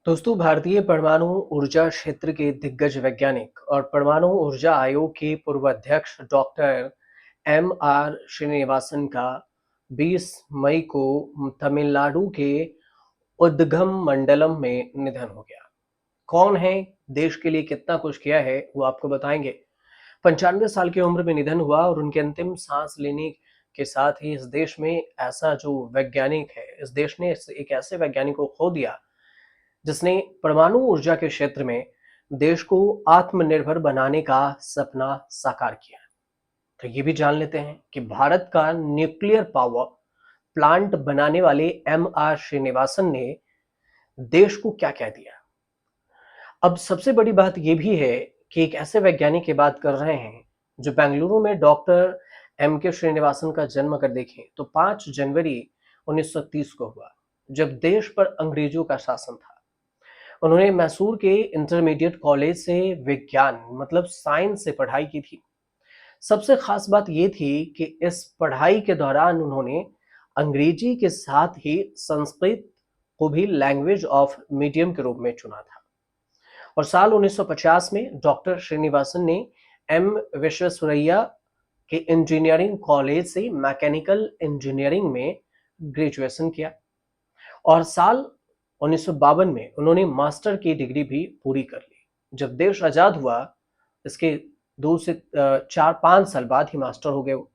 दोस्तों, भारतीय परमाणु ऊर्जा क्षेत्र के दिग्गज वैज्ञानिक और परमाणु ऊर्जा आयोग के पूर्व अध्यक्ष डॉक्टर एम आर श्रीनिवासन का 20 मई को तमिलनाडु के उद्गम मंडलम में निधन हो गया। कौन है, देश के लिए कितना कुछ किया है, वो आपको बताएंगे। 95 साल की उम्र में निधन हुआ और उनके अंतिम सांस लेने के साथ ही इस देश में ऐसा जो वैज्ञानिक है, इस देश ने एक ऐसे वैज्ञानिक को खो दिया जिसने परमाणु ऊर्जा के क्षेत्र में देश को आत्मनिर्भर बनाने का सपना साकार किया। तो ये भी जान लेते हैं कि भारत का न्यूक्लियर पावर प्लांट बनाने वाले एम आर श्रीनिवासन ने देश को क्या कह दिया। अब सबसे बड़ी बात यह भी है कि एक ऐसे वैज्ञानिक की बात कर रहे हैं जो बेंगलुरु में डॉक्टर एम के श्रीनिवासन का जन्म अगर देखें तो 5 जनवरी 1930 को हुआ, जब देश पर अंग्रेजों का शासन था। उन्होंने मैसूर के इंटरमीडिएट कॉलेज से विज्ञान मतलब साइंस से पढ़ाई की थी। सबसे खास बात यह थी कि इस पढ़ाई के दौरान उन्होंने अंग्रेजी के साथ ही संस्कृत को भी लैंग्वेज ऑफ मीडियम के रूप में चुना था। और साल 1950 में डॉक्टर श्रीनिवासन ने एम विश्वेश्वरैया के इंजीनियरिंग कॉलेज से मैकेनिकल इंजीनियरिंग में ग्रेजुएशन किया और साल 1952 में उन्होंने मास्टर की डिग्री भी पूरी कर ली। जब देश आजाद हुआ, इसके 2 से 4-5 साल बाद ही मास्टर हो गए वो।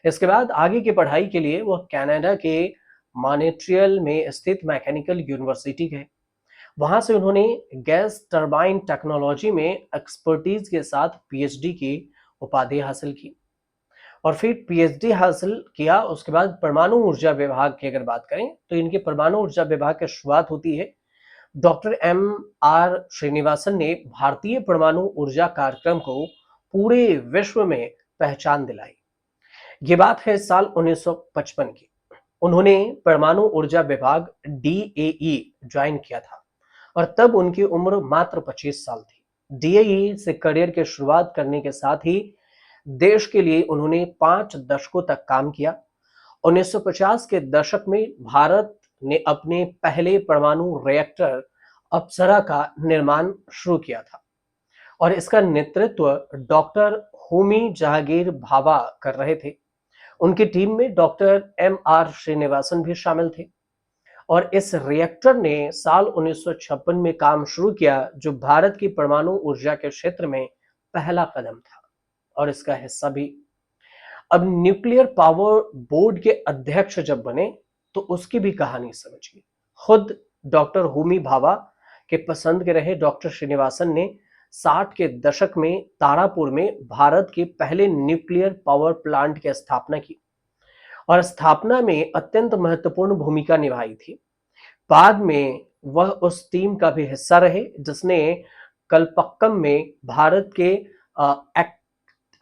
इसके बाद आगे की पढ़ाई के लिए वह कनाडा के मॉन्ट्रियल में स्थित मैकेनिकल यूनिवर्सिटी गए। वहां से उन्होंने गैस टरबाइन टेक्नोलॉजी में एक्सपर्टीज के साथ पीएचडी की उपाधि हासिल की और फिर पीएचडी हासिल किया। उसके बाद परमाणु ऊर्जा विभाग की अगर बात करें तो इनके परमाणु ऊर्जा विभाग की शुरुआत होती है। डॉक्टर एम आर श्रीनिवासन ने भारतीय परमाणु ऊर्जा कार्यक्रम को पूरे विश्व में पहचान दिलाई। ये बात है साल 1955 की। उन्होंने परमाणु ऊर्जा विभाग डीएई ज्वाइन किया था और तब उनकी उम्र मात्र 25 साल थी। डीएई से करियर की शुरुआत करने के साथ ही देश के लिए उन्होंने 5 दशकों तक काम किया। 1950 के दशक में भारत ने अपने पहले परमाणु रिएक्टर अप्सरा का निर्माण शुरू किया था और इसका नेतृत्व डॉक्टर होमी जहांगीर भाभा कर रहे थे। उनकी टीम में डॉक्टर एम आर श्रीनिवासन भी शामिल थे और इस रिएक्टर ने साल 1956 में काम शुरू किया, जो भारत की परमाणु ऊर्जा के क्षेत्र में पहला कदम था और इसका हिस्सा भी। अब न्यूक्लियर पावर बोर्ड के अध्यक्ष जब बने तो उसकी भी कहानी समझिए। खुद डॉक्टर होमी भाभा के पसंद के रहे डॉक्टर श्रीनिवासन ने 60 के दशक में तारापुर में भारत के पहले न्यूक्लियर पावर प्लांट की स्थापना की और स्थापना में अत्यंत महत्वपूर्ण भूमिका निभाई थी। बाद में वह उस टीम का भी हिस्सा रहे जिसने कलपक्कम में भारत के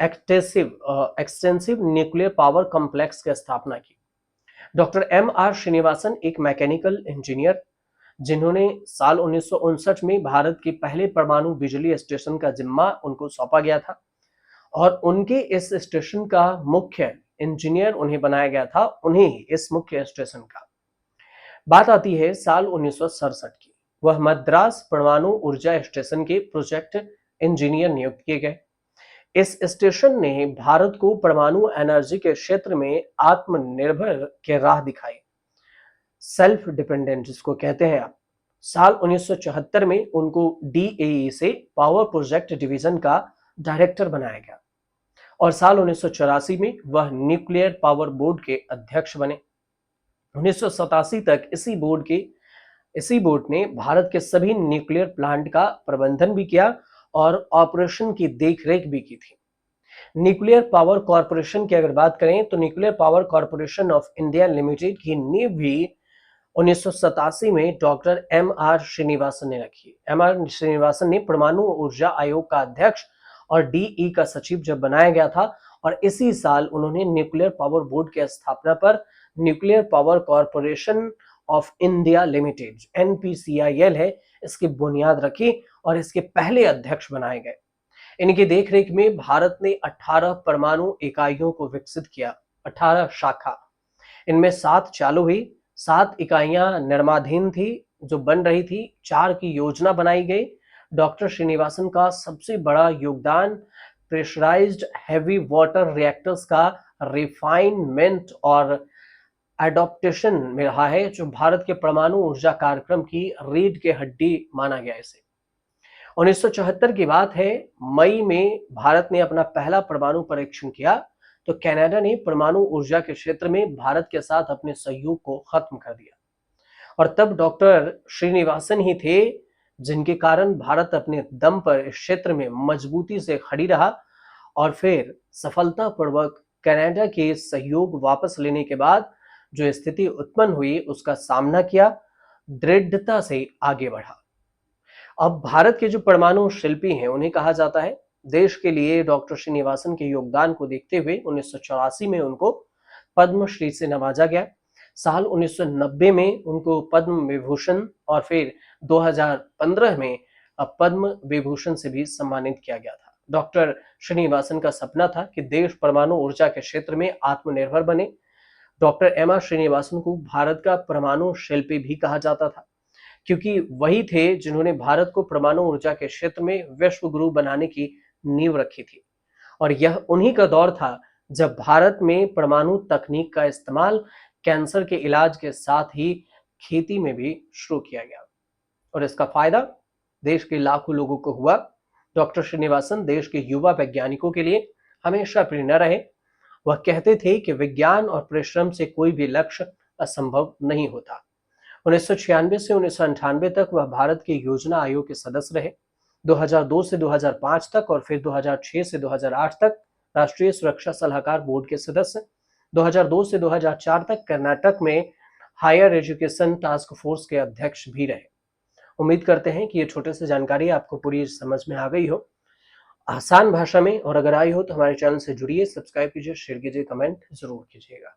एक्सटेंसिव न्यूक्लियर पावर कॉम्प्लेक्स की स्थापना की। डॉक्टर एम आर श्रीनिवासन एक मैकेनिकल इंजीनियर जिन्होंने साल 1959 में भारत के पहले परमाणु बिजली स्टेशन का जिम्मा उनको सौंपा गया था और उनके इस स्टेशन का मुख्य इंजीनियर उन्हें बनाया गया था, उन्हें इस मुख्य स्टेशन का। बात आती है साल 1967 की। वह मद्रास परमाणु ऊर्जा स्टेशन के प्रोजेक्ट इंजीनियर नियुक्त किए गए। इस स्टेशन ने भारत को परमाणु एनर्जी के क्षेत्र में आत्मनिर्भर के राह दिखाई, सेल्फ डिपेंडेंट जिसको कहते हैं आप। साल 1974 में उनको डीएई से पावर प्रोजेक्ट डिवीजन का डायरेक्टर बनाया गया और साल 1984 में वह न्यूक्लियर पावर बोर्ड के अध्यक्ष बने। 1987 तक इसी बोर्ड ने भारत के सभी न्यूक्लियर प्लांट का प्रबंधन भी किया और ऑपरेशन की देखरेख भी की थी। न्यूक्लियर पावर कॉरपोरेशन की अगर बात करें तो nuclear power corporation of India limited की नींव भी 1987 में डॉक्टर एम आर श्रीनिवासन ने रखी। एम आर श्रीनिवासन ने परमाणु ऊर्जा आयोग का अध्यक्ष और डीई का सचिव जब बनाया गया था और इसी साल उन्होंने न्यूक्लियर पावर बोर्ड की स्थापना पर nuclear power corporation of India limited NPCIL है, इसकी बुनियाद रखी और इसके पहले अध्यक्ष बनाए गए। इनकी देखरेख में भारत ने 18 परमाणु इकाइयों को विकसित किया, 18 शाखा। इनमें 7 चालू हुई, 7 इकाइयां निर्माणाधीन थी जो बन रही थी, 4 की योजना बनाई गई। डॉक्टर श्रीनिवासन का सबसे बड़ा योगदान प्रेशराइज्ड हैवी वाटर रिएक्टर्स का रिफाइनमेंट और एडॉप्टेशन में रहा है, जो भारत के परमाणु ऊर्जा कार्यक्रम की रीढ़ की हड्डी माना गया इसे। 1974 की बात है, मई में भारत ने अपना पहला परमाणु परीक्षण किया, तो कनाडा ने परमाणु ऊर्जा के क्षेत्र में भारत के साथ अपने सहयोग को खत्म कर दिया। और तब डॉक्टर श्रीनिवासन ही थे जिनके कारण भारत अपने दम पर इस क्षेत्र में मजबूती से खड़ी रहा, और फिर सफलतापूर्वक कनाडा के सहयोग वापस लेने के बाद जो स्थिति उत्पन्न हुई उसका सामना किया, दृढ़ता से आगे बढ़ा। अब भारत के जो परमाणु शिल्पी हैं उन्हें कहा जाता है। देश के लिए डॉक्टर श्रीनिवासन के योगदान को देखते हुए 1984 में उनको पद्मश्री से नवाजा गया। साल 1990 में उनको पद्म विभूषण और फिर 2015 में पद्म विभूषण से भी सम्मानित किया गया था। डॉक्टर श्रीनिवासन का सपना था कि देश परमाणु ऊर्जा के क्षेत्र में आत्मनिर्भर बने। डॉक्टर एम आर श्रीनिवासन को भारत का परमाणु शिल्पी भी कहा जाता था, क्योंकि वही थे जिन्होंने भारत को परमाणु ऊर्जा के क्षेत्र में विश्व गुरु बनाने की नींव रखी थी। और यह उन्हीं का दौर था जब भारत में परमाणु तकनीक का इस्तेमाल कैंसर के इलाज के साथ ही खेती में भी शुरू किया गया, और इसका फायदा देश के लाखों लोगों को हुआ। डॉक्टर श्रीनिवासन देश के युवा वैज्ञानिकों के लिए हमेशा प्रेरणा रहे। वह कहते थे कि विज्ञान और परिश्रम से कोई भी लक्ष्य असंभव नहीं होता। 1996 से 1998 तक वह भारत के योजना आयोग के सदस्य रहे। 2002 से 2005 तक और फिर 2006 से 2008 तक राष्ट्रीय सुरक्षा सलाहकार बोर्ड के सदस्य। 2002 से 2004 तक कर्नाटक में हायर एजुकेशन टास्क फोर्स के अध्यक्ष भी रहे। उम्मीद करते हैं कि ये छोटे से जानकारी आपको पूरी समझ में आ गई हो, आसान भाषा में, और अगर आई हो तो हमारे चैनल से जुड़िए, सब्सक्राइब कीजिए, शेयर कीजिए, कमेंट जरूर कीजिएगा।